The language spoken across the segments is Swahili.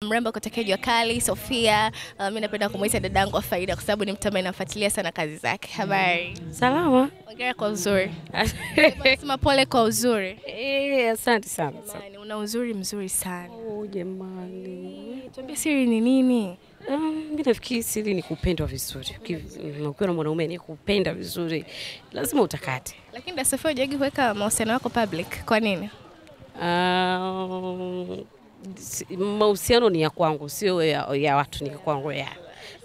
mrembo kutoka Jua Kali, Sofia. Mimi napenda kumuita dadangu wa faida kwa sababu ni mtu ambaye nafuatilia sana kazi zake. Habari? Salama. Hongera kwa uzuri. Nasema pole kwa uzuri. Asante sana. Jamani, una uzuri mzuri sana. Jamani. Tuambie siri ni nini? Mimi nafikiri siri ni kupendwa vizuri. Ukiwa na mwanaume ni kupenda vizuri, lazima utakate. Lakini Sofia hujagi kuweka mahusiano yako public. Kwa nini? Mahusiano ni ya kwangu, sio ya watu, ni kwangu ya.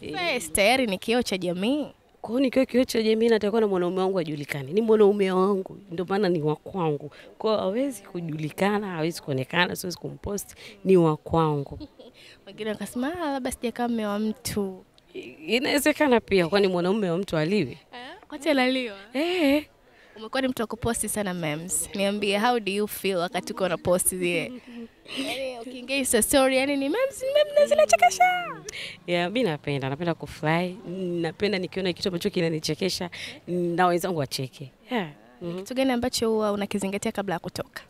Yes, tayari ni kioo cha jamii. Kwa hiyo nikiwa kioo cha jamii natakuwa na mwanaume wangu ajulikane. Ni mwanaume wangu, ndio maana ni wa kwangu. Kwa hiyo hawezi kujulikana, hawezi kuonekana, siwezi kumpost, ni wa kwangu. Wengine wakasema labda sijakaa mume wa mtu. Inawezekana pia, kwani mwanaume wa mtu aliwi? Kote alaliwa. Umekuwa ni mtu wa kuposti sana memes. Niambie, how do you feel wakati uko na post zile? Yaani ukiingia Insta story yani ni memes zinachekesha. Mimi napenda kufly. Napenda nikiona kitu ambacho kinanichekesha na wenzangu wacheke. Kitu gani ambacho huwa unakizingatia kabla ya kutoka?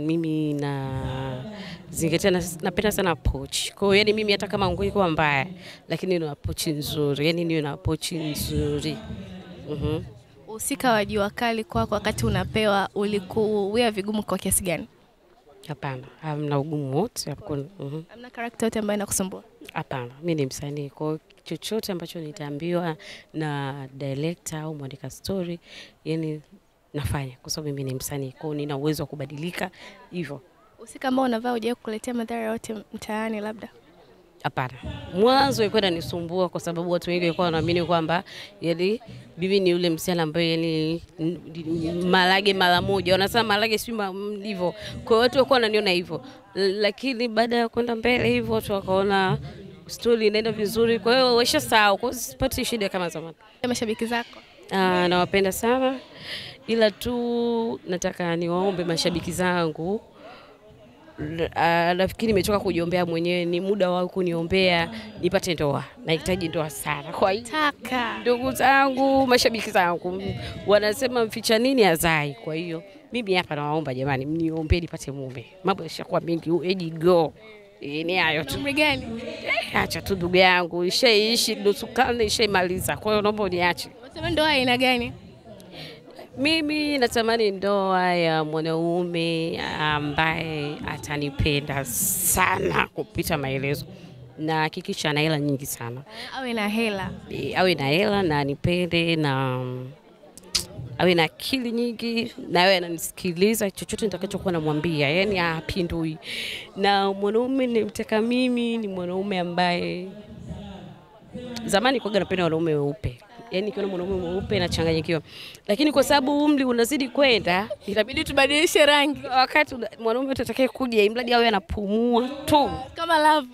Mimi napenda sana approach. Kwa hiyo yani mimi hata kama nguo iko mbaya, lakini ni approach nzuri. Yani niwe na approach nzuri. Usika wa Jua Kali kwako wakati unapewa ulikuwa vigumu kwa kiasi gani? Hapana, hamna ugumu wote. Hamna character yote ambayo inakusumbua? Hapana, mimi ni msanii. Kwa chochote ambacho nitaambiwa na director au mwandika story, yani nafanya kwa sababu mimi ni msanii. Kwa hiyo nina uwezo wa kubadilika hivyo. Usika ambao unavaa hujawahi kukuletea madhara yote mtaani labda? Hapana. Mwanzo ilikuwa inanisumbua kwa sababu watu wengi walikuwa wanaamini kwamba yani bibi ni yule msichana ambaye yani malage mara moja. Wanasema malage si hivyo. Kwa hiyo watu walikuwa wananiona hivyo. Lakini baada ya kwenda mbele hivyo watu wakaona story inaenda vizuri. Kwa hiyo washasahau. Kwa hiyo sipati shida kama zamani. Mashabiki zako? Nawapenda sana. Ila tu nataka niwaombe mashabiki zangu. Nafikiri nimechoka kujiombea mwenyewe, ni muda wao kuniombea nipate ndoa. Nahitaji ndoa sana. Kwa hiyo ndugu zangu, mashabiki zangu wanasema mficha nini azai. Kwa hiyo mimi hapa nawaomba jamani, mniombe nipate mume. Mambo yashakuwa mengi, age go. Ni hayo tu. Umri gani? Acha tu ndugu yangu, ishaishi nusu karne ishaimaliza. Kwa hiyo naomba uniache. Unasema ndoa aina gani? Mimi natamani ndoa ya mwanaume ambaye atanipenda sana kupita maelezo na hakikisha ana hela nyingi sana. Awe na hela. Awe na hela na anipende na awe na akili nyingi na awe ananisikiliza chochote nitakachokuwa namwambia, yani hapindui. Na mwanaume nimtaka mimi ni mwanaume ambaye zamani kwa napenda wanaume weupe. Yani kiona mwanaume mweupe nachanganyikiwa. Lakini kwa sababu umri unazidi kwenda, inabidi tubadilishe rangi. Wakati mwanaume atakaye kuja imradi awe anapumua tu kama love.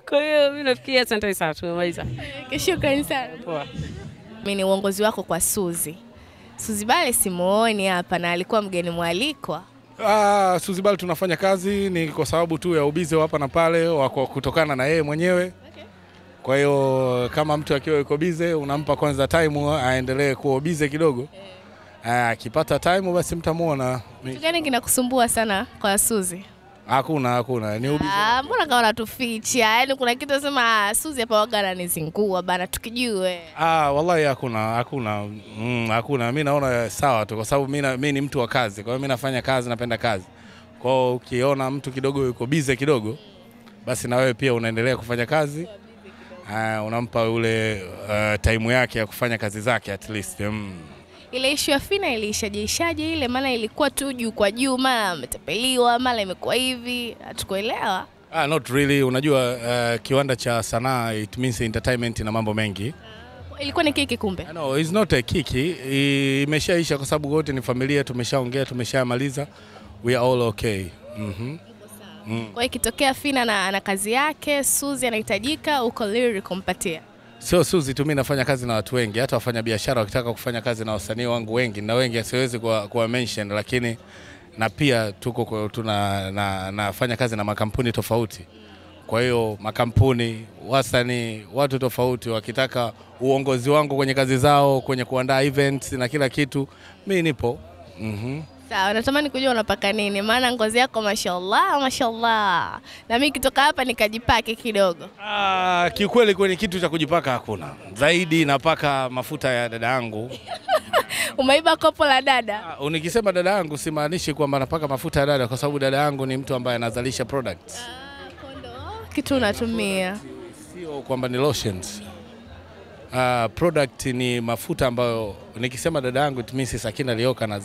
Kwa hiyo mimi nafikiria asante sana, tumemaliza. Shukrani sana. Poa. Mimi ni uongozi wako kwa Suzi. Suzi Bale simuoni hapa na alikuwa mgeni mwalikwa. Suzi Bale tunafanya kazi ni kwa sababu tu ya ubize hapa na pale wako kutokana na yeye mwenyewe. Kwa hiyo kama mtu akiwa yuko bize unampa kwanza time aendelee kuwa bize kidogo. Akipata time basi mtamuona. Kitu gani kinakusumbua sana kwa Suzi? Hakuna, ni ubize. Mbona kama unatuficha? Yaani kuna kitu unasema Suzi hapa waga ananizingua bana tukijue. Wallahi hakuna. Mimi naona sawa tu kwa sababu mimi ni mtu wa kazi. Kwa hiyo mimi nafanya kazi, napenda kazi. Kwa hiyo ukiona mtu kidogo yuko bize kidogo basi na wewe pia unaendelea kufanya kazi. Unampa ule time yake ya kufanya kazi zake at least. Ile issue ya Fina ilishaje ile, maana ilikuwa tu juu kwa juu, mara ametepeliwa, mara imekuwa hivi, hatukuelewa. Not really. Unajua kiwanda cha sanaa it means entertainment na mambo mengi. Ilikuwa ni kiki kumbe? No, it's not a kiki. Imeshaisha kwa sababu wote ni familia, tumeshaongea, tumeshamaliza. We are all okay. Kwa hiyo ikitokea Fina na kazi yake, Suzi anahitajika, uko lyric kumpatia? Sio Suzi tu, mimi nafanya kazi na watu wengi, hata wafanya biashara wakitaka kufanya kazi na wasanii wangu wengi na wengi siwezi kuwa mention, lakini na pia nafanya kazi na makampuni tofauti. Kwa hiyo makampuni, wasanii, watu tofauti wakitaka uongozi wangu kwenye kazi zao, kwenye kuandaa events na kila kitu, mimi nipo. Sawa, natamani kujua unapaka nini, maana ngozi yako mashallah, mashallah. Na mimi kitoka hapa nikajipake kidogo. Kiukweli kwenye kitu cha kujipaka hakuna. Zaidi napaka mafuta ya dada yangu. Umeiba kopo la dada? Unikisema dada yangu simaanishi kwamba napaka mafuta ya dada, kwa sababu dada yangu ni mtu ambaye anazalisha products. Kondo. Kitu unatumia? Sio kwamba ni lotions. Product ni mafuta ambayo nikisema dada yangu it means Sakina Lioka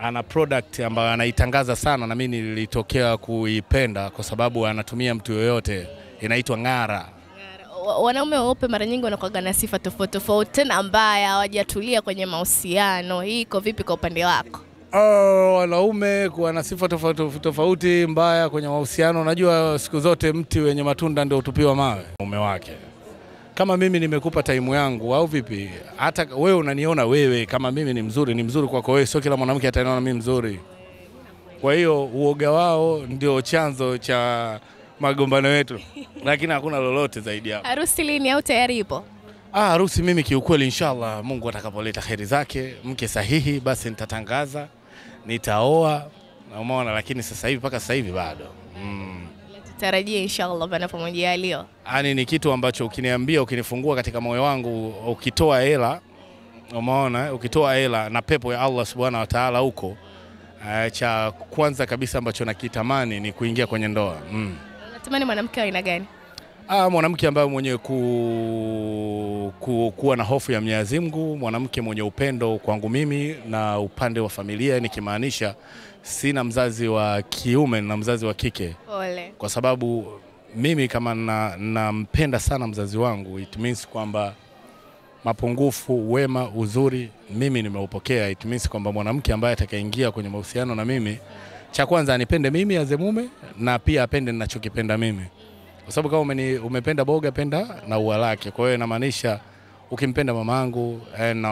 ana product ambayo anaitangaza sana, na mimi nilitokea kuipenda kwa sababu anatumia mtu yoyote, inaitwa Ngara. Wanaume weupe mara nyingi wanakuwa na sifa tofauti tofauti, tena mbaya, hawajatulia kwenye mahusiano. Hii iko vipi kwa upande wako? Wanaume kuwa na sifa tofauti mbaya kwenye mahusiano. Unajua siku zote mti wenye matunda ndio utupiwa mawe mume wake. Kama mimi nimekupa time yangu au vipi, hata wewe unaniona wewe kama mimi ni mzuri kwako wewe, sio kila mwanamke ataniona mimi mzuri. Kwa hiyo uoga wao ndio chanzo cha magombano yetu, lakini hakuna lolote zaidi hapo. Harusi lini au tayari ipo? Harusi mimi kiukweli inshallah Mungu atakapoleta kheri zake, mke sahihi, basi nitatangaza, nitaoa, umeona, lakini sasa hivi mpaka sasa hivi bado. Tarajia inshallah panapo majaliwa. Yaani ni kitu ambacho ukiniambia, ukinifungua katika moyo wangu, ukitoa hela, umeona, ukitoa hela na pepo ya Allah Subhanahu wa Ta'ala huko, cha kwanza kabisa ambacho nakitamani ni kuingia kwenye ndoa. Unatamani mwanamke wa aina gani? Mwanamke ambaye mwenye kuwa na hofu ya Mwenyezi Mungu, mwanamke mwenye upendo kwangu mimi na upande wa familia, nikimaanisha sina mzazi wa kiume na mzazi wa kike. Ole. Kwa sababu mimi kama nampenda sana mzazi wangu, it means kwamba mapungufu, wema, uzuri mimi nimeupokea. It means kwamba mwanamke ambaye atakayeingia kwenye mahusiano na mimi, cha kwanza anipende mimi as mume, na pia apende ninachokipenda mimi. Kwa sababu kama umependa boga, penda na ua lake. Kwa hiyo inamaanisha ukimpenda mamangu na